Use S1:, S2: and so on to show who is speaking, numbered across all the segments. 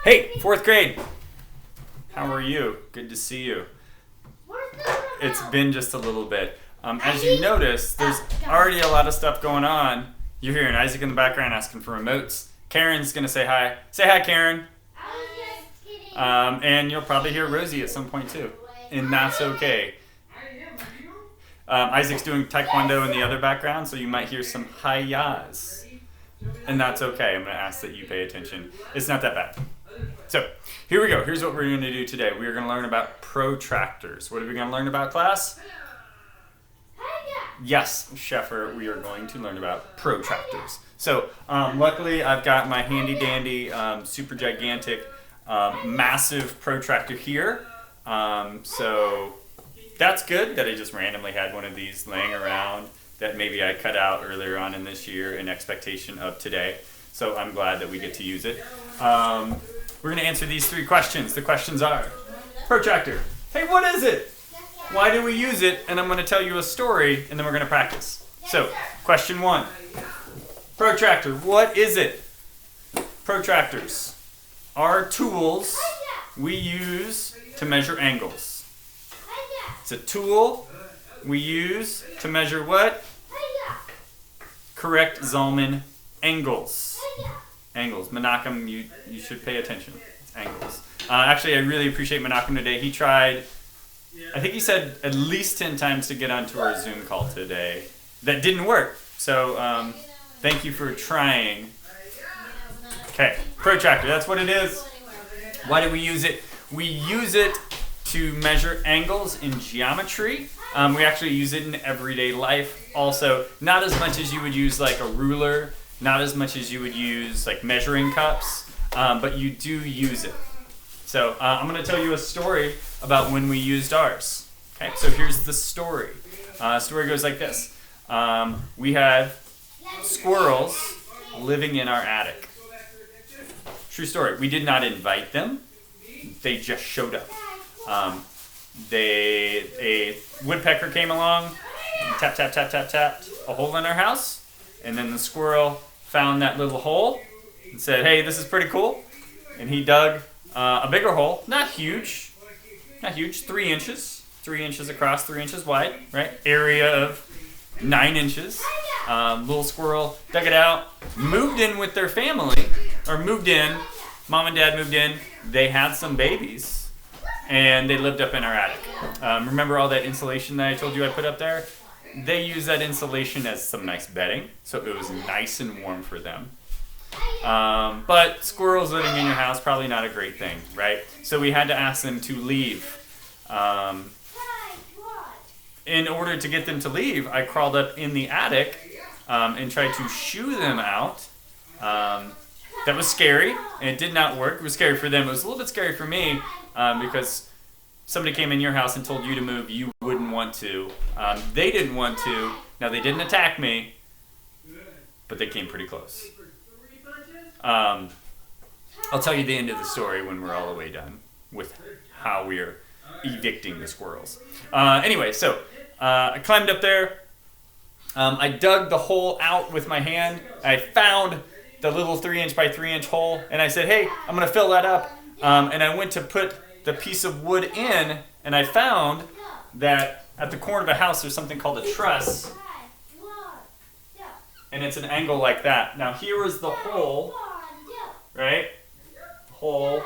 S1: Hey, fourth grade. How are you? Good to see you. It's been just a little bit. As you notice, there's already a lot of stuff going on. You're hearing Isaac in the background asking for remotes. Karen's going to say hi. Say hi, Karen. And you'll probably hear Rosie at some point too. And that's okay. Isaac's doing taekwondo in the other background, so you might hear some hi-yas. And that's okay. I'm going to ask that you pay attention. It's not that bad. So, here we go. Here's what we're going to do today. We are going to learn about protractors. What are we going to learn about, class? Yes, Sheffer, we are going to learn about protractors. So, luckily, I've got my handy-dandy, super gigantic, massive protractor here. So, that's good that I just randomly had one of these laying around that maybe I cut out earlier on in this year in expectation of today. So, I'm glad that we get to use it. We're going to answer these three questions. The questions are, protractor, hey, what is it? Why do we use it? And I'm going to tell you a story, and then we're going to practice. So, question one, protractor, what is it? Protractors are tools we use to measure angles. It's a tool we use to measure what? Correct, Zalman, angles. Angles. Menachem, you should pay attention. It's angles. Actually, I really appreciate Menachem today. He tried, I think he said at least 10 times to get onto our Zoom call today. That didn't work. So thank you for trying. Okay, protractor, that's what it is. Why do we use it? We use it to measure angles in geometry. We actually use it in everyday life also. Not as much as you would use like a ruler. Not as much as you would use like measuring cups, but you do use it. So I'm going to tell you a story about when we used ours. Okay, so here's the story. Story goes like this. We had squirrels living in our attic. True story. We did not invite them. They just showed up. A woodpecker came along, tap, tap, tap, tap, tapped a hole in our house, and then the squirrel found that little hole and said, hey, this is pretty cool. And he dug a bigger hole, not huge, 3 inches. 3 inches across, 3 inches wide, right? Area of 9 inches. Little squirrel dug it out, moved in with their family, or moved in, mom and dad moved in, they had some babies, and they lived up in our attic. Remember all that insulation that I told you I put up there? They used that insulation as some nice bedding, so it was nice and warm for them. But squirrels living in your house, probably not a great thing, right? So we had to ask them to leave. In order to get them to leave, I crawled up in the attic and tried to shoo them out. That was scary, and it did not work. It was scary for them. It was a little bit scary for me because somebody came in your house and told you to move, you wouldn't want to. They didn't want to. Now, they didn't attack me, but they came pretty close. I'll tell you the end of the story when we're all the way done with how we're evicting the squirrels. Anyway, so I climbed up there. I dug the hole out with my hand. I found the little 3-inch by 3-inch hole, and I said, hey, I'm going to fill that up. And I went to put the piece of wood in, and I found that at the corner of the house there's something called a truss, and it's an angle like that. Now here is the hole, right? Hole,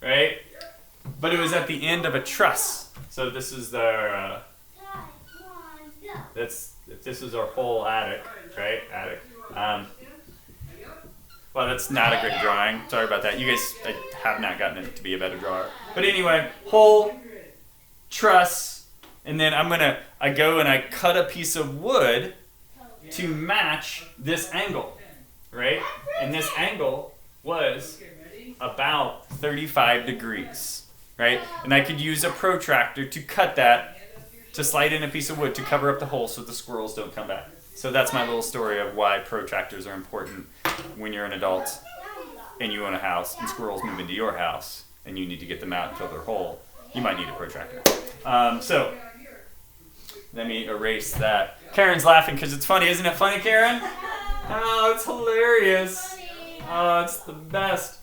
S1: right? But it was at the end of a truss. So this is their, this is our whole attic, right? Attic. Well, that's not a good drawing. Sorry about that. You guys, I have not gotten it to be a better drawer. But anyway, hole, truss, and then I go and I cut a piece of wood to match this angle, right? And this angle was about 35 degrees, right? And I could use a protractor to cut that, to slide in a piece of wood to cover up the hole so the squirrels don't come back. So that's my little story of why protractors are important when you're an adult and you own a house and squirrels move into your house and you need to get them out and fill their hole. You might need a protractor. So let me erase that. Karen's laughing because it's funny. Isn't it funny, Karen? Oh, it's hilarious. Oh, it's the best.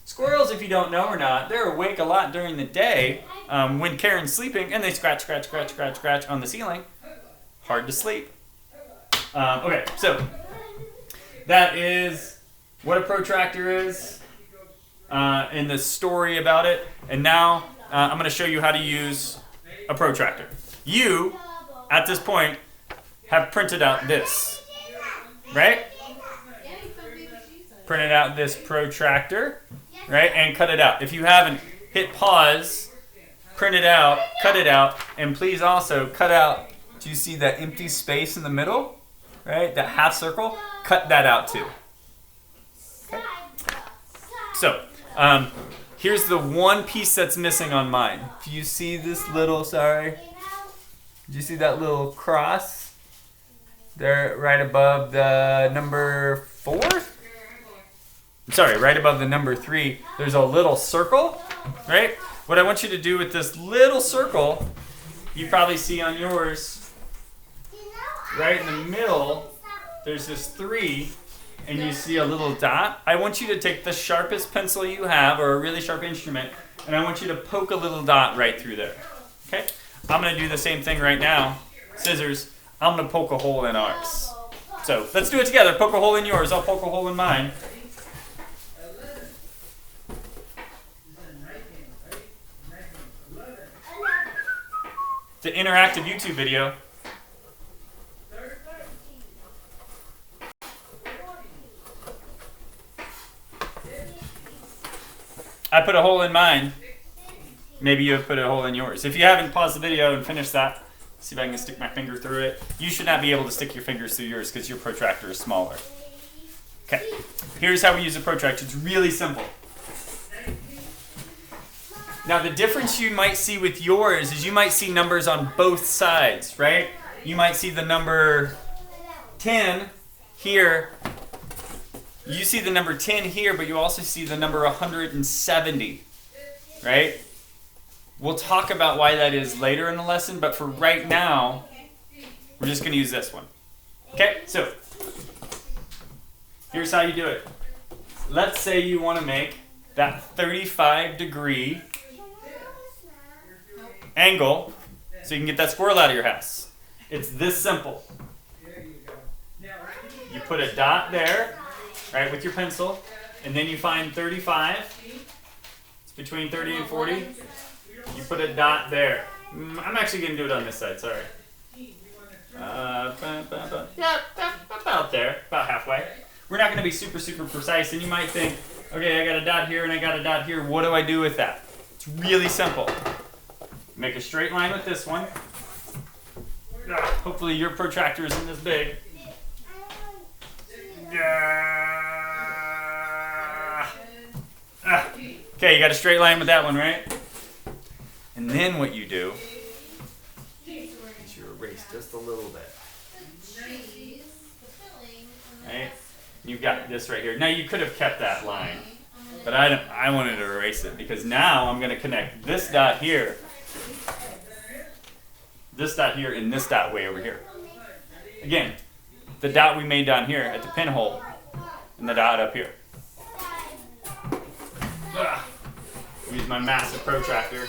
S1: Squirrels, if you don't know or not, they're awake a lot during the day when Karen's sleeping, and they scratch, scratch, scratch, scratch, scratch on the ceiling. Hard to sleep. Okay, so that is what a protractor is and the story about it. And now I'm going to show you how to use a protractor. You, at this point, have printed out this, right? Printed out this protractor, right? And cut it out. If you haven't, hit pause, print it out, cut it out, and please also cut out, do you see that empty space in the middle? Right? That half circle? Cut that out too. Okay. So, here's the one piece that's missing on mine. Do you see this little, sorry? Do you see that little cross? There, right above the number 4? Sorry, right above the number 3, there's a little circle, right? What I want you to do with this little circle, you probably see on yours, right in the middle, there's this 3, and you see a little dot. I want you to take the sharpest pencil you have, or a really sharp instrument, and I want you to poke a little dot right through there, okay? I'm going to do the same thing right now. Scissors, I'm going to poke a hole in ours. So, let's do it together. Poke a hole in yours, I'll poke a hole in mine. The interactive YouTube video. I put a hole in mine. Maybe you have put a hole in yours. If you haven't, pause the video and finish that. See if I can stick my finger through it. You should not be able to stick your fingers through yours because your protractor is smaller. Okay, here's how we use a protractor. It's really simple. Now the difference you might see with yours is you might see numbers on both sides, right? You might see the number 10 here. You see the number 10 here, but you also see the number 170, right? We'll talk about why that is later in the lesson, but for right now, we're just going to use this one. Okay, so here's how you do it. Let's say you want to make that 35-degree angle so you can get that squirrel out of your house. It's this simple. You put a dot there, right, with your pencil, and then you find 35. It's between 30 and 40. You put a dot there. I'm actually going to do it on this side, sorry. Yeah, about there, about halfway. We're not going to be super, super precise, and you might think, okay, I got a dot here and I got a dot here. What do I do with that? It's really simple. Make a straight line with this one. Hopefully your protractor isn't this big. Okay, you got a straight line with that one, right? And then what you do is you erase just a little bit. Right? You've got this right here. Now you could have kept that line, but I wanted to erase it because now I'm going to connect this dot here, and this dot way over here. Again, the dot we made down here at the pinhole, and the dot up here. Use my massive protractor.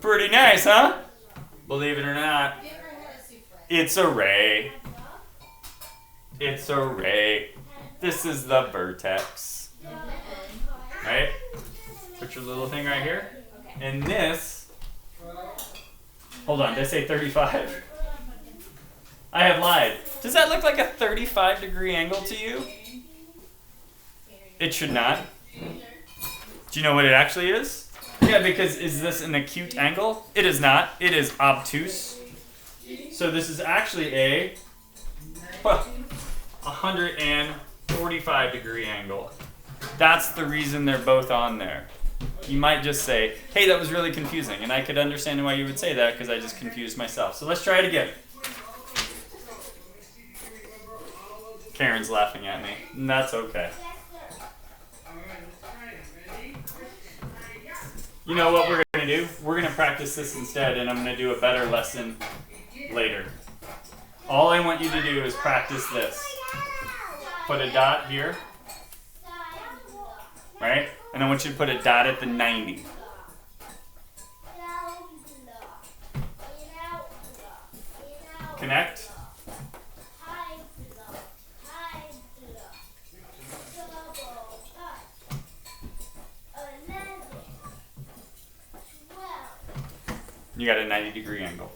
S1: Pretty nice, huh? Believe it or not, it's a ray. It's a ray. This is the vertex. Right? Put your little thing right here. And this, hold on, did I say 35? I have lied. Does that look like a 35-degree angle to you? It should not. Do you know what it actually is? Yeah, because is this an acute angle? It is not. It is obtuse. So this is actually a 145-degree angle. That's the reason they're both on there. You might just say, hey, that was really confusing. And I could understand why you would say that because I just confused myself. So let's try it again. Karen's laughing at me. And that's okay. You know what we're going to do? We're going to practice this instead, and I'm going to do a better lesson later. All I want you to do is practice this. Put a dot here, right? And I want you to put a dot at the 90. Connect. You got a 90-degree angle.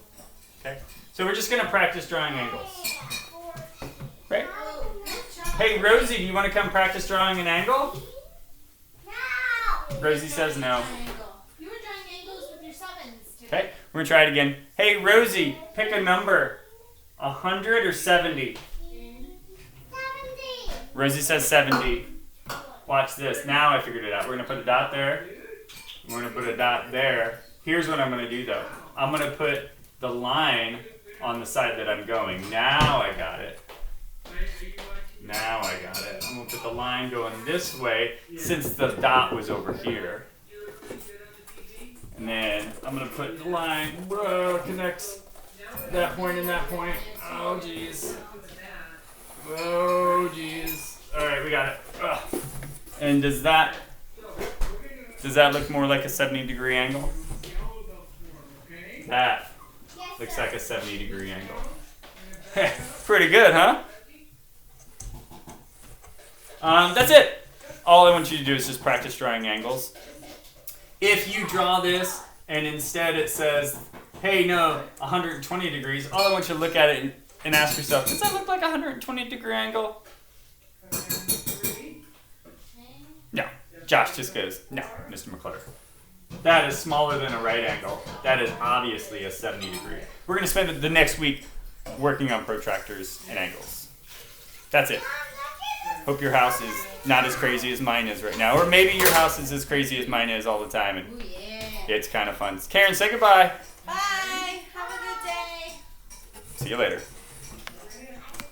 S1: Okay? So we're just going to practice drawing angles. Right? Hey, Rosie, do you want to come practice drawing an angle? No. Rosie says no.
S2: You were drawing angles with your sevens today.
S1: Okay, we're going to try it again. Hey, Rosie, pick a number. 100 or 70?
S2: 70.
S1: Rosie says 70. Watch this. Now I figured it out. We're going to put a dot there. We're going to put a dot there. Here's what I'm going to do, though. I'm going to put the line on the side that I'm going. Now I got it. Now I got it. I'm going to put the line going this way since the dot was over here. And then I'm going to put the line, connects that point and that point. Oh, jeez. Oh, jeez. All right, we got it. Ugh. And does that look more like a 70-degree angle? That looks like a 70-degree angle. Pretty good, huh? That's it. All I want you to do is just practice drawing angles. If you draw this and instead it says, hey, no, 120 degrees, all I want you to look at it and ask yourself, does that look like a 120-degree angle? No. Josh just goes, no, Mr. McClutter. That is smaller than a right angle. That is obviously a 70 degree. We're going to spend the next week working on protractors and angles. That's it. Hope your house is not as crazy as mine is right now. Or maybe your house is as crazy as mine is all the time. And
S2: Ooh, yeah.
S1: it's kind of fun. Karen, say goodbye.
S2: Bye. Have a good day.
S1: See you later.